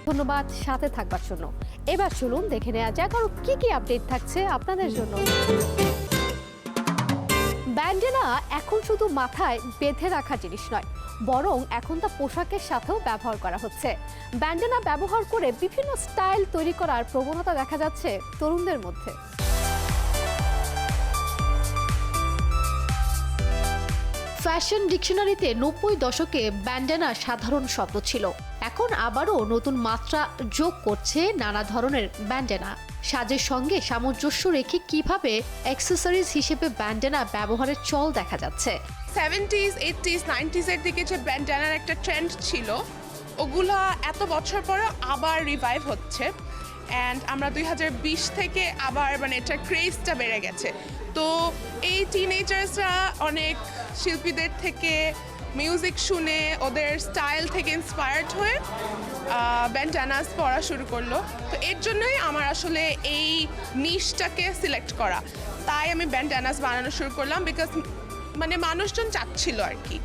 ধন্যবাদ সাথে থাকবার জন্য। এবার চলুন দেখে নেওয়া যাক আরো কি কি আপডেট থাকছে আপনাদের জন্য। ব্যান্ডেনা এখন শুধু মাথায় বেঁধে রাখা জিনিস নয়, বরং এখন তা পোশাকের সাথেও ব্যবহার করা হচ্ছে। ব্যান্ডেনা ব্যবহার করে বিভিন্ন স্টাইল তৈরি করার প্রবণতা দেখা যাচ্ছে তরুণদের মধ্যে। ফ্যাশন ডিকশনারিতে 90 দশকে ব্যান্ডেনা সাধারণ শব্দ ছিল, এখন আবারও নতুন মাত্রা যোগ করছে নানা ধরনের ব্যান্ডেনা। সাজের সঙ্গে সামঞ্জস্য রেখে কিভাবে অ্যাক্সেসরিজ হিসেবে ব্যান্ডেনা ব্যবহারের চল দেখা যাচ্ছে। 70s, 80s, 90s এর দিকে যে ব্যান্ডেনার একটা ট্রেন্ড ছিল, ওগুলা এত বছর পরে আবার রিভাইভ হচ্ছে। অ্যান্ড আমরা 2020 থেকে আবার এটার ক্রেজটা বেড়ে গেছে। তো এই টিনেজার্সরা অনেক শিল্পীদের থেকে মিউজিক শুনে ওদের স্টাইল থেকে ইন্সপায়ার্ড হয়ে ব্যান্ডেনাস পরা শুরু করলো। তো এর জন্যই আমার আসলে এই নিশটাকে সিলেক্ট করা, তাই আমি ব্যান্ডেনাস বানানো শুরু করলাম, বিকজ মানুষজন চাচ্ছিল আর কি।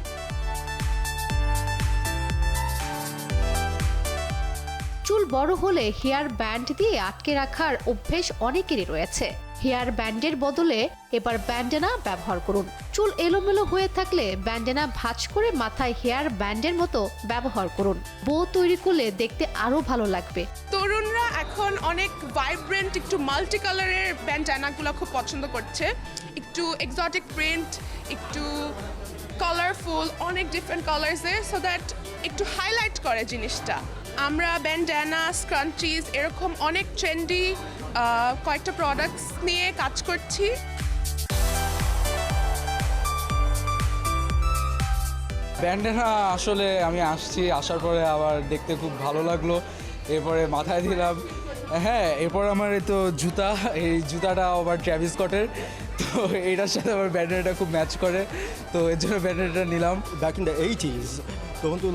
চুল বড় হলে হেয়ার ব্যান্ড দিয়ে আটকে রাখার অভ্যেস অনেকেরই রয়েছে। হেয়ার ব্যান্ডের বদলে এবার ব্যান্ডেনা ব্যবহার করুন। চুল এলোমেলো হয়ে থাকলে ব্যান্ডেনা ভাঁজ করে মাথায় হেয়ার ব্যান্ডের মতো ব্যবহার করুন। বো তৈরি করলে দেখতে আরো ভালো লাগবে। তরুণরা এখন অনেক ভাইব্রেন্ট, একটু মাল্টি কালারের ব্যান্ডেনাগুলো খুব পছন্দ করছে। একটু এক্সোটিক প্রিন্ট, একটু কালারফুল, অনেক ডিফারেন্ট কালার্সে, সো দ্যাট একটু হাইলাইট করে জিনিসটা। আমরা ব্যান্ডেনা, স্ক্রাঞ্চিজ এরকম অনেক ট্রেন্ডি কয়েকটা প্রোডাক্টস নিয়ে কাজ করছি। ব্যান্ডেনা আসলে আমি আসার পরে আবার দেখতে খুব ভালো লাগলো, এরপরে মাথায় দিলাম। হ্যাঁ, এরপর আমার তো জুতা, এই জুতাটা আবার ট্র্যাভিস স্কটের, তো এটার সাথে আবার ব্যান্ডেনাটা খুব ম্যাচ করে, তো এর জন্য ব্যান্ডেনাটা নিলাম। Back in the 80s, তখন তো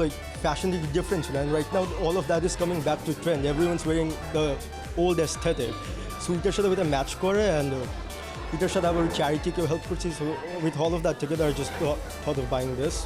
fashion different ছিল, and right now all of that is coming back to trend. Everyone's wearing the old aesthetic. So এটার সাথে with a match করে, and এটার সাথে আবার চ্যারিটিকেও হেল্প করছি। So with all of that together I just thought of buying this.